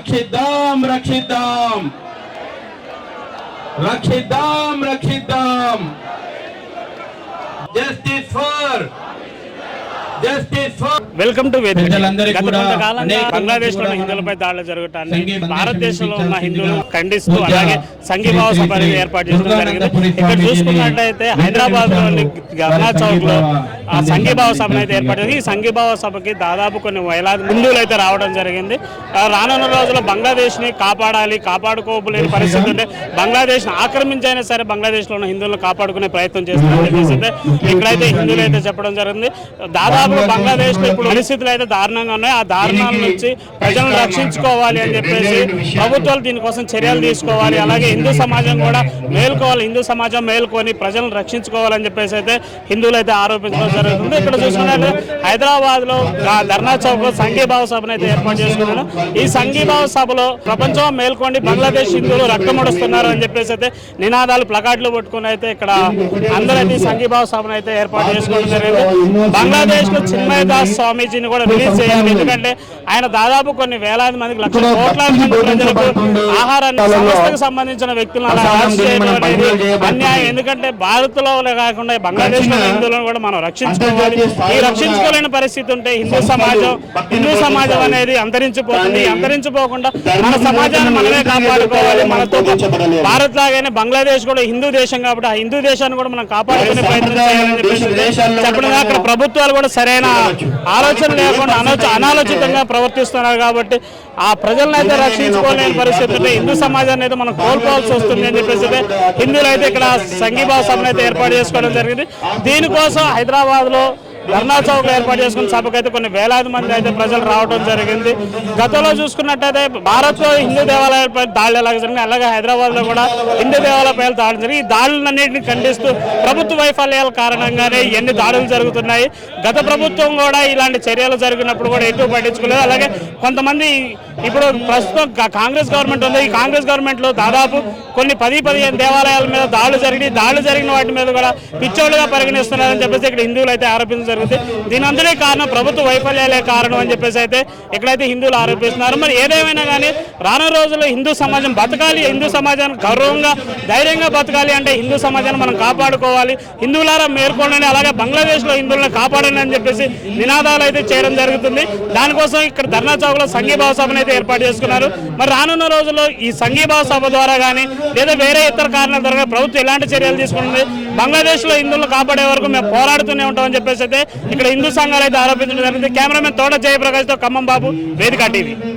రక్షిద్దాం రక్షిద్దాం రక్షిద్దాం రక్షిద్దాం justice for welcome to వేదిక. గత కొంతకాలంగా బంగ్లాదేశ్ లో హిందువులపై దాడులు జరుగుతాయి. భారతదేశంలో ఉన్న హిందువులు ఖండిస్తూ అలాగే సంఘీభావ సభ అనేది ఏర్పాటు చేయడం జరిగింది. ఇక్కడ చూసుకున్నట్టయితే హైదరాబాద్ లోని ధర్నా చౌక్ లో ఆ సంఘీభావ సభను అయితే ఏర్పాటు చేసి ఈ సంఘీభావ సభకి దాదాపు కొన్ని వేలాది హిందువులు అయితే రావడం జరిగింది. రానున్న రోజుల్లో బంగ్లాదేశ్ ని కాపాడాలి, కాపాడుకోలేని పరిస్థితి ఉంటే బంగ్లాదేశ్ ని ఆక్రమించైనా సరే బంగ్లాదేశ్ లో ఉన్న హిందువులను కాపాడుకునే ప్రయత్నం చేస్తున్నారని ఇక్కడైతే హిందువులు అయితే చెప్పడం జరిగింది. దాదాపు బంగ్లాదేశ్ లో ఇప్పుడు పరిస్థితులు అయితే దారుణంగా ఉన్నాయి. ఆ దారుణాల నుంచి ప్రజలను రక్షించుకోవాలి అని చెప్పేసి ప్రభుత్వాలు దీనికోసం చర్యలు తీసుకోవాలి. అలాగే హిందూ సమాజం కూడా మేల్కోవాలి, హిందూ సమాజం మేల్కొని ప్రజలను రక్షించుకోవాలని చెప్పేసి అయితే హిందువులు అయితే ఆరోపించడం జరుగుతుంది. ఇక్కడ చూసుకున్నట్టు హైదరాబాద్ లో ధర్నా చౌక్ లో సంఘీభావ సభను అయితే ఏర్పాటు చేసుకున్నాను. ఈ సంఘీభావ సభలో ప్రపంచం మేల్కోండి, బంగ్లాదేశ్ హిందువులు రక్తమొడుస్తున్నారు అని చెప్పేసి అయితే నినాదాలు ప్లకార్డులు పట్టుకుని అయితే ఇక్కడ అందరైతే ఈ సంఘీభావ సభను అయితే ఏర్పాటు చేసుకోవడం జరిగింది. బంగ్లాదేశ్ లో చిన్మయ దాస్ స్వామీజీని కూడా రిలీజ్ చేయాలి. ఎందుకంటే ఆయన దాదాపు కొన్ని వేలాది మందికి కోట్లాది మంది ప్రజలకు ఆహారాన్ని సంస్థకు సంబంధించిన వ్యక్తులను అలా అరెస్ట్ చేయడం అనేది అన్యాయం. ఎందుకంటే భారత్ లో కాకుండా బంగ్లాదేశ్ లో హిందువులను కూడా మనం రక్షించుకోవాలి. ఈ రక్షించుకోలేని పరిస్థితి ఉంటే హిందూ సమాజం అనేది అంతరించిపోతుంది. అంతరించిపోకుండా మన సమాజాన్ని మనమే కాపాడుకోవాలి. మనతో భారత్ లాగానే బంగ్లాదేశ్ కూడా హిందూ దేశం కాబట్టి ఆ హిందూ దేశాన్ని కూడా మనం కాపాడుకునే ప్రయత్నం చేయాలని చెప్పేసి చెప్పడం. అక్కడ ప్రభుత్వాలు కూడా సరైన ఆలోచన లేకుండా అనాలోచితంగా ప్రవర్తిస్తున్నారు కాబట్టి ఆ ప్రజలను అయితే రక్షించుకోలేని పరిస్థితి హిందూ సమాజాన్ని అయితే మనం కోల్పోవాల్సి వస్తుంది అని చెప్పేసి హిందువులు అయితే ఇక్కడ సంఘీభావ సభను అయితే ఏర్పాటు చేసుకోవడం జరిగింది. దీనికోసం హైదరాబాద్ లో ధర్నా చౌక్ ఏర్పాటు చేసుకున్న సభకైతే కొన్ని వేలాది మంది అయితే ప్రజలు రావడం జరిగింది. గతంలో చూసుకున్నట్టయితే భారత్ లో హిందూ దేవాలయాలపై దాడులు ఎలాగ జరిగింది, అలాగే హైదరాబాద్ లో కూడా హిందూ దేవాలయాలపై దాడులు జరిగి ఈ దాడులన్నింటినీ ఖండిస్తూ ప్రభుత్వ వైఫల్యాల కారణంగానే ఎన్ని దాడులు జరుగుతున్నాయి. గత ప్రభుత్వం కూడా ఇలాంటి చర్యలు జరిగినప్పుడు కూడా ఎటు పట్టించుకోలేదు. అలాగే కొంతమంది ఇప్పుడు ప్రస్తుతం కాంగ్రెస్ గవర్నమెంట్ ఉంది. ఈ కాంగ్రెస్ గవర్నమెంట్ లో దాదాపు కొన్ని 10-15 దేవాలయాల మీద దాడులు జరిగిన వాటి మీద కూడా పిచ్చోళ్ళుగా పరిగణిస్తున్నారని చెప్పేసి ఇక్కడ హిందువులు అయితే ఆరోపించారు. దీని అందరికీ కారణం ప్రభుత్వ వైఫల్యాలే కారణం అని చెప్పేసి అయితే ఇక్కడైతే హిందువులు ఆరోపిస్తున్నారు. మరి ఏదేమైనా కానీ రానున్న రోజుల్లో హిందూ సమాజం బతకాలి, హిందూ సమాజాన్ని గౌరవంగా ధైర్యంగా బతకాలి అంటే హిందూ సమాజాన్ని మనం కాపాడుకోవాలి. హిందువులారా మేల్కొండండి, అలాగే బంగ్లాదేశ్ లో హిందువులను కాపాడండి అని చెప్పేసి నినాదాలు అయితే చేయడం జరుగుతుంది. దానికోసం ఇక్కడ ధర్నా చౌక్ లో సంఘీభావ సభను అయితే ఏర్పాటు చేసుకున్నారు. మరి రానున్న రోజుల్లో ఈ సంఘీభావ సభ ద్వారా కానీ లేదా వేరే ఇతర కారణాల ద్వారా ప్రభుత్వం ఎలాంటి చర్యలు తీసుకుంటుంది, బంగ్లాదేశ్ లో హిందువులను కాపాడే వరకు మేము పోరాడుతూనే ఉంటామని చెప్పేసి అయితే ఇక్కడ హిందూ సంఘాలు అయితే ఆరోపించడం జరిగింది. కెమెరామెన్ తోట జయప్రకాష్ తో ఖమ్మం బాబు, వేదిక టీవీ.